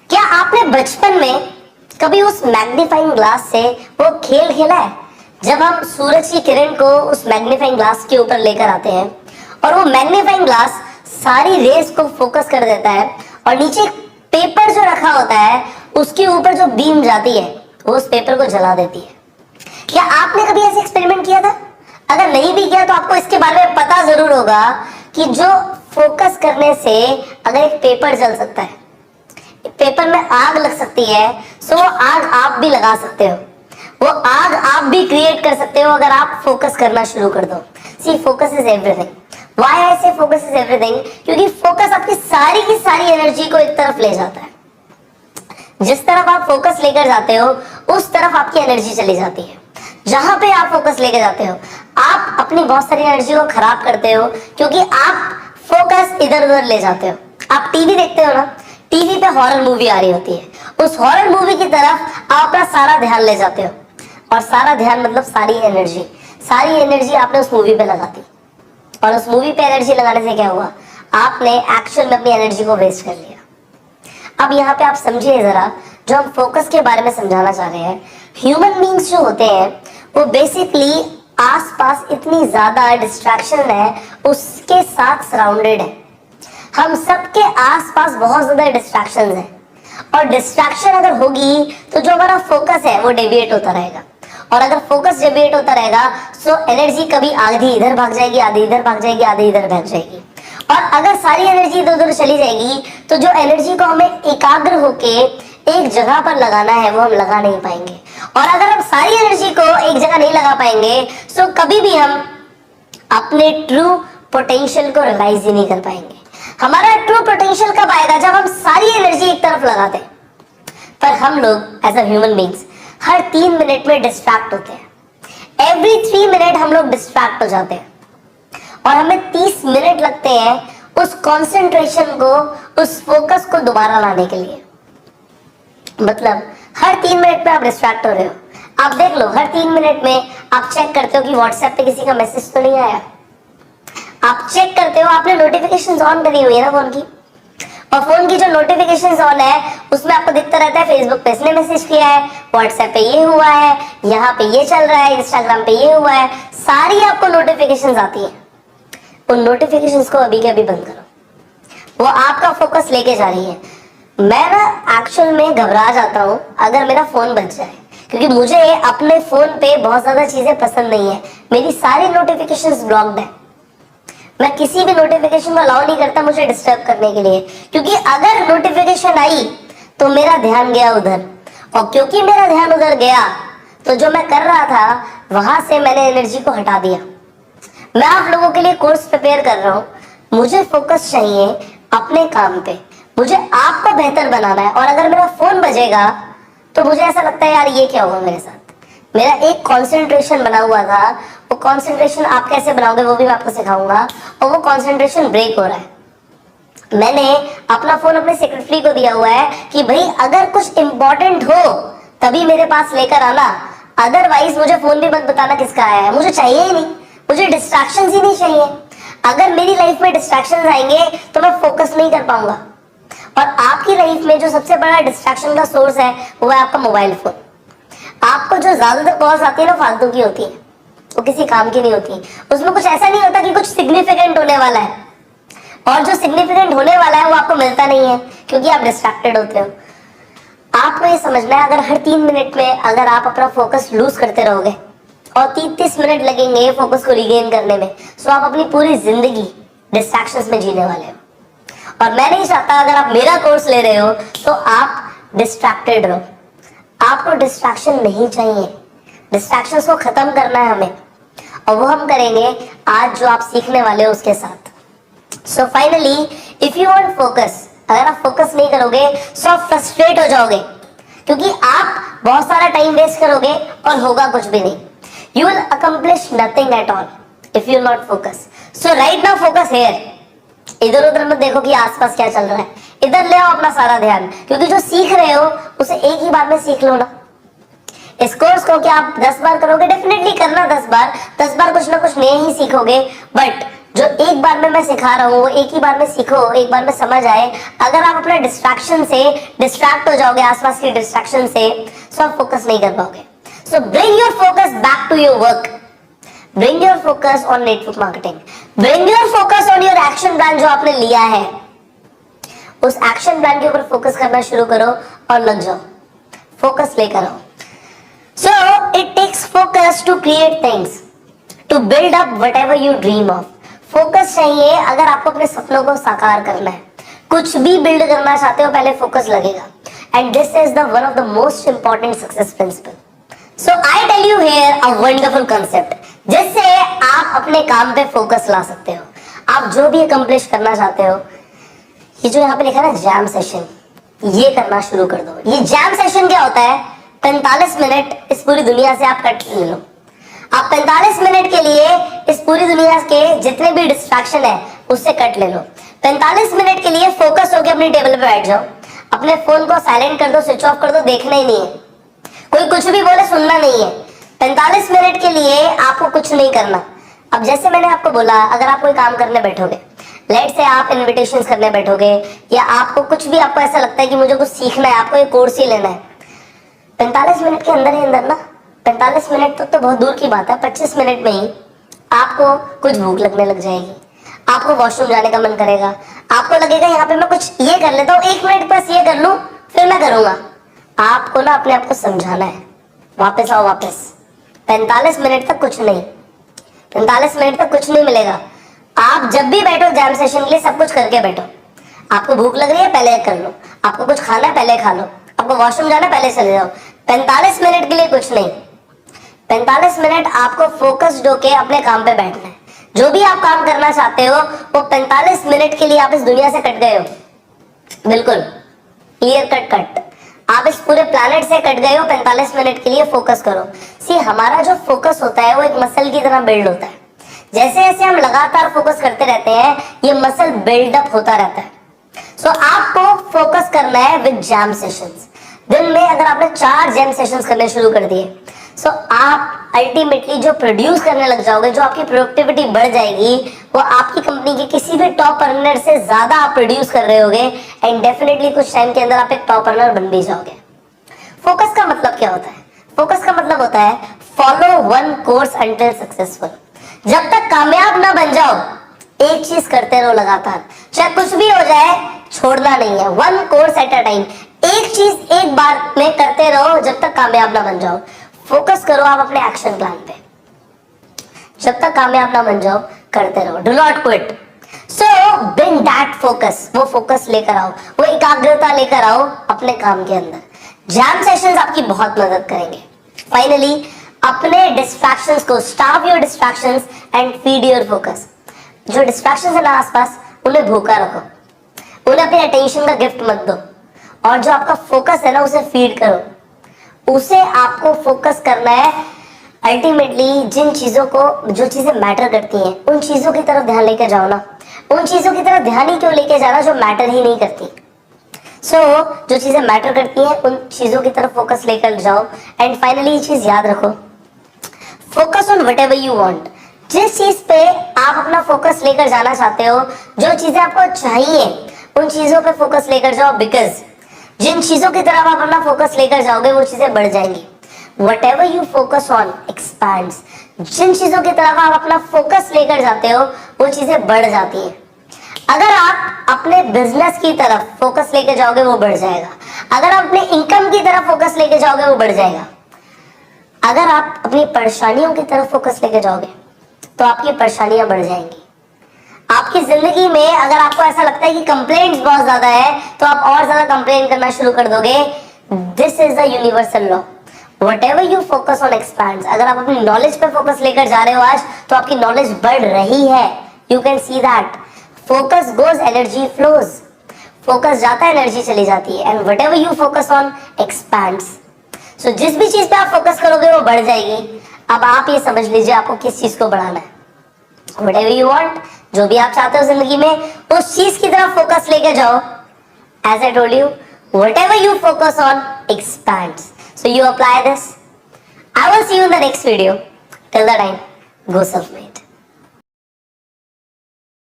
क्या आपने बचपन में कभी उस मैग्नीफाइंग ग्लास से वो खेल खेला है, जब हम सूरज की किरण को उस मैग्नीफाइंग ग्लास के ऊपर लेकर आते हैं और वो मैग्नीफाइंग ग्लास सारी रेस को फोकस कर देता है और नीचे पेपर जो रखा होता है उसके ऊपर जो बीम जाती है वो उस पेपर को जला देती है। क्या आपने कभी ऐसे एक्सपेरिमेंट किया था? अगर नहीं भी किया तो आपको इसके बारे में पता जरूर होगा कि जो फोकस करने से अगर एक पेपर जल सकता है, पेपर में आग लग सकती है, सो वो आग आप भी लगा सकते हो, वो आग आप भी क्रिएट कर सकते हो अगर आप फोकस करना शुरू कर दो। See focus is everything. Why I say focus is everything? क्योंकि फोकस आपकी सारी की सारी एनर्जी को एक तरफ ले जाता है। जिस तरफ आप फोकस लेकर जाते हो उस तरफ आपकी एनर्जी चली जाती है। जहां पे आप फोकस लेकर जाते हो आप अपनी बहुत सारी एनर्जी को खराब करते हो, क्योंकि आप फोकस इधर उधर ले जाते हो। आप टीवी देखते हो ना, टीवी पे हॉरर मूवी आ रही होती है, उस हॉरर मूवी की तरफ आप अपना सारा ध्यान ले जाते हो और सारा ध्यान मतलब सारी एनर्जी आपने उस मूवी पे लगा दी और उस मूवी पे एनर्जी लगाने से क्या हुआ? आपने एक्चुअल में अपनी एनर्जी को वेस्ट कर लिया। अब यहाँ पे आप समझिए जरा, जो हम फोकस के बारे में समझाना चाह रहे हैं, ह्यूमन बींग्स जो होते हैं वो बेसिकली आसपास इतनी ज्यादा डिस्ट्रैक्शन है उसके साथ सराउंडेड है। हम सबके आसपास बहुत ज्यादा डिस्ट्रैक्शंस हैं और डिस्ट्रैक्शन अगर होगी तो जो हमारा फोकस है वो डेविएट होता रहेगा और अगर फोकस डेविएट होता रहेगा तो एनर्जी कभी आधी इधर भाग जाएगी, आधी इधर भाग जाएगी, आधी इधर भाग जाएगी। और अगर सारी एनर्जी इधर उधर चली जाएगी तो जो एनर्जी को हमें एकाग्र होके एक जगह पर लगाना है वो हम लगा नहीं पाएंगे। और अगर हम सारी एनर्जी को एक जगह नहीं लगा पाएंगे तो कभी भी हम अपने ट्रू पोटेंशियल को रियलाइज ही नहीं कर पाएंगे। हमारा ट्रू पोटेंशियल कब आएगा? जब हम सारी एनर्जी एक तरफ लगाते हैं। पर हम लोग एज अ ह्यूमन बींग्स हर 3 मिनट में डिस्ट्रैक्ट होते हैं। एवरी 3 मिनट हम लोग डिस्ट्रैक्ट हो जाते हैं और हमें 30 मिनट लगते हैं उस कंसंट्रेशन को, उस फोकस को दोबारा लाने के लिए। मतलब हर 3 मिनट में आप डिस्ट्रैक्ट हो रहे हो। आप देख लो, हर 3 मिनट में आप चेक करते हो कि व्हाट्सएप पे किसी का मैसेज तो नहीं आया। आप चेक करते हो, आपने नोटिफिकेशंस ऑन करी हुई है ना फोन की, और फोन की जो नोटिफिकेशंस ऑन है उसमें आपको दिखता रहता है फेसबुक पे इसने मैसेज किया है, व्हाट्सएप पे ये हुआ है, यहाँ पे ये चल रहा है, इंस्टाग्राम पे ये हुआ है, सारी आपको नोटिफिकेशंस आती है। उन नोटिफिकेशंस को अभी के अभी बंद करो, वो आपका फोकस लेके जा रही है। मैं ना एक्चुअल में घबरा जाता हूँ अगर मेरा फोन बज जाए, क्योंकि मुझे अपने फोन पे बहुत ज्यादा चीजें पसंद नहीं है। मेरी सारी नोटिफिकेशंस ब्लॉक्ड है, मैं किसी भी नोटिफिकेशन को अलाउ नहीं करता मुझे डिस्टर्ब करने के लिए, क्योंकि अगर नोटिफिकेशन आई तो मेरा ध्यान गया उधर, और क्योंकि मेरा ध्यान उधर गया तो जो मैं कर रहा था वहां से मैंने एनर्जी को हटा दिया। मैं आप लोगों के लिए कोर्स प्रिपेयर कर रहा हूँ, मुझे फोकस चाहिए अपने काम पे, मुझे आपको बेहतर बनाना है। और अगर मेरा फोन बजेगा तो मुझे ऐसा लगता है यार ये क्या हुआ मेरे साथ, मेरा एक कंसंट्रेशन बना हुआ था, वो कंसंट्रेशन आप कैसे बनाओगे वो भी मैं आपको सिखाऊंगा, और वो कंसंट्रेशन ब्रेक हो रहा है। मैंने अपना फोन अपने सेक्रेटरी को दिया हुआ है कि भाई अगर कुछ इंपॉर्टेंट हो तभी मेरे पास लेकर आना, अदरवाइज मुझे फोन भी मत बताना किसका आया है, मुझे चाहिए ही नहीं, मुझे डिस्ट्रैक्शन ही नहीं चाहिए। अगर मेरी लाइफ में डिस्ट्रैक्शन आएंगे तो मैं फोकस नहीं कर पाऊंगा। और आपकी लाइफ में जो सबसे बड़ा डिस्ट्रैक्शन का सोर्स है वो है आपका मोबाइल फोन। आपको जो ज्यादातर कॉल्स आती है ना फालतू की होती है, वो किसी काम की नहीं होती, उसमें कुछ ऐसा नहीं होता कि कुछ सिग्निफिकेंट होने वाला है, और जो सिग्निफिकेंट होने वाला है वो आपको मिलता नहीं है क्योंकि आप डिस्ट्रैक्टेड होते हो। आपको ये समझना है, अगर हर 3 मिनट में अगर आप अपना फोकस लूज करते रहोगे और 30 मिनट लगेंगे फोकस को रिगेन करने में, तो आप अपनी पूरी जिंदगी डिस्ट्रैक्शंस में जीने वाले हो। और मैं नहीं चाहता अगर आप मेरा कोर्स ले रहे हो तो आप डिस्ट्रैक्टेड रहो। आपको डिस्ट्रैक्शन नहीं चाहिए, डिस्ट्रैक्शंस को खत्म करना है हमें, और वो हम करेंगे आज जो आप सीखने वाले हो उसके साथ। So finally if you want focus, अगर आप फोकस नहीं करोगे तो आप फ्रस्ट्रेट हो जाओगे, क्योंकि आप बहुत सारा टाइम वेस्ट करोगे और होगा कुछ भी नहीं। You will accomplish nothing at all if you not focus. So right now focus here. इधर उधर मत देखो कि आसपास क्या चल रहा है, इधर ले आओ अपना सारा ध्यान, क्योंकि जो सीख रहे हो उसे एक ही बार में सीख लो ना। इस कोर्स को क्या आप 10 बार करोगे? डेफिनेटली करना 10 बार, 10 बार कुछ ना कुछ नए ही सीखोगे, बट जो एक बार में मैं सिखा रहा हूँ वो एक ही बार में सीखो, एक बार में समझ आए। अगर आप अपने डिस्ट्रैक्शन से डिस्ट्रैक्ट हो जाओगे, आसपास की डिस्ट्रैक्शन से, तो आप फोकस नहीं कर पाओगे। So bring your focus back to your work, bring your focus on network marketing, bring your focus on your action plan जो आपने लिया है, उस एक्शन प्लान के ऊपर फोकस करना शुरू करो और लग जाओ, फोकस लेकर आओ। So it takes focus to create things, to build up whatever you dream of. Focus चाहिए अगर आपको अपने सपनों को साकार करना है, कुछ भी बिल्ड करना चाहते हो, पहले फोकस लगेगा। And this is the one of the most important success principle. So I tell you here a wonderful concept जिससे आप अपने काम पे फोकस ला सकते हो। आप जो भी अकम्प्लिश करना चाहते हो, ये जो यहाँ पे लिखा है ना जैम सेशन, ये करना शुरू कर दो। ये जैम सेशन क्या होता है? 45 मिनट इस पूरी दुनिया से आप कट ले लो। आप 45 मिनट के लिए इस पूरी दुनिया के जितने भी डिस्ट्रैक्शन है उससे कट ले लो। 45 मिनट के लिए फोकस होकर अपनी टेबल पे बैठ जाओ, अपने फोन को साइलेंट कर दो, स्विच ऑफ कर दो, देखना ही नहीं है, कोई कुछ भी बोले सुनना नहीं है। 45 मिनट के लिए आपको कुछ नहीं करना। अब जैसे मैंने आपको बोला, अगर आप कोई काम करने बैठोगे, लेट से आप इन्विटेशंस करने बैठोगे, या आपको कुछ भी, आपको ऐसा लगता है कि मुझे कुछ सीखना है, आपको एक कोर्स ही लेना है, 45 मिनट के अंदर ही अंदर ना, 45 मिनट तो बहुत दूर की बात है, 25 मिनट में ही आपको कुछ भूख लगने लग जाएगी, आपको वॉशरूम जाने का मन करेगा, आपको लगेगा यहाँ पे मैं कुछ ये कर लेता हूँ, 1 मिनट बस ये कर लूँ फिर मैं करूंगा। आपको ना अपने आप को समझाना है, वापस आओ वापस। 45 मिनट तक कुछ नहीं, 45 मिनट तक कुछ नहीं मिलेगा। आप जब भी बैठो जैम सेशन के लिए, सब कुछ करके बैठो। आपको भूख लग रही है, पहले कर लो। आपको कुछ खाना है, पहले खा लो। आपको वॉशरूम जाना है, पहले चले जाओ। 45 मिनट के लिए कुछ नहीं, 45 मिनट आपको फोकस्ड होके अपने काम पे बैठना है। जो भी आप काम करना चाहते हो वो 45 मिनट के लिए आप इस दुनिया से कट गए हो, बिल्कुल क्लियर कट। आप इस पूरे प्लैनेट से कट गए हो, 45 मिनट के लिए फोकस करो। सी, हमारा जो फोकस होता है वो एक मसल की तरह बिल्ड होता है। जैसे जैसे हम लगातार फोकस करते रहते हैं, ये मसल बिल्डअप होता रहता है। सो आपको फोकस करना है विद जैम सेशंस। दिन में अगर आपने 4 जैम सेशंस करने शुरू कर दिए, सो आप अल्टीमेटली जो प्रोड्यूस करने लग जाओगे, जो आपकी प्रोडक्टिविटी बढ़ जाएगी, वो आपकी कंपनी के किसी भी टॉप अर्नर से ज्यादा आप प्रोड्यूस कर रहे होगे। एंड डेफिनेटली कुछ टाइम के अंदर आप एक टॉप अर्नर बन भी जाओगे। फोकस का मतलब क्या होता है? फोकस का मतलब होता है follow one course until successful. जब तक कामयाब ना बन जाओ, एक चीज करते रहो लगातार, चाहे कुछ भी हो जाए, छोड़ना नहीं है। One course at a time, एक चीज एक बार में करते रहो जब तक कामयाब ना बन जाओ। फोकस करो आप अपने एक्शन प्लान पे, जब तक कामयाब ना बन जाओ करते रहो, do not quit. So bring that focus, वो फोकस लेकर आओ, वो एकाग्रता लेकर आओ अपने काम के अंदर। जैम सेशंस आपकी बहुत मदद करेंगे। फाइनली, अपने डिस्ट्रैक्शंस को, stop your distractions and feed your focus. जो डिस्ट्रैक्शंस है ना आसपास, उन्हें भूखा रखो, उन्हें अपने अटेंशन का गिफ्ट मत दो, और जो आपका फोकस है ना उसे फीड करो। उसे आपको फोकस करना है अल्टीमेटली जिन चीजों को, जो चीजें मैटर करती हैं, उन चीजों की तरफ ध्यान लेकर जाओ ना। उन चीजों की तरफ ध्यान ही क्यों लेके जाना जो मैटर ही नहीं करती। जो चीजें मैटर करती हैं उन चीजों की तरफ फोकस लेकर जाओ। एंड फाइनली ये चीज याद रखो, focus on whatever you want. जिस चीज पे आप अपना फोकस लेकर जाना चाहते हो, जो चीजें आपको चाहिए, उन चीजों पे फोकस लेकर जाओ। बिकॉज जिन चीजों की तरफ आप अपना फोकस लेकर जाओगे वो चीजें बढ़ जाएंगी। Whatever you focus on expands. जिन चीजों की तरफ आप अपना फोकस लेकर जाते हो वो चीजें बढ़ जाती हैं। अगर आप अपने बिजनेस की तरफ फोकस लेकर जाओगे वो बढ़ जाएगा। अगर आप अपने इनकम की तरफ फोकस लेकर जाओगे वो बढ़ जाएगा। अगर आप अपनी परेशानियों की तरफ फोकस लेकर जाओगे तो आपकी परेशानियां बढ़ जाएंगी। आपकी जिंदगी में अगर आपको ऐसा लगता है कि कंप्लेंट्स बहुत ज्यादा है, तो आप और ज्यादा कंप्लेन करना शुरू कर दोगे। This is the universal law, whatever you focus on expands. अगर आप अपनी नॉलेज पे फोकस लेकर जा रहे हो आज, तो आपकी नॉलेज बढ़ रही है। You can see that. Focus goes, energy flows. Focus जाता है, एनर्जी चली जाती है। And whatever you focus on expands. So जिस भी चीज पे आप फोकस करोगे वो बढ़ जाएगी। अब आप ये समझ लीजिए आपको किस चीज को बढ़ाना है। व्हाटएवर यू वांट, जो भी आप चाहते हो जिंदगी में, उस चीज की तरफ फोकस लेकर जाओ। As I told you, whatever you focus on expands. So you apply this. I will see you in the next video. Till the time, go self-made.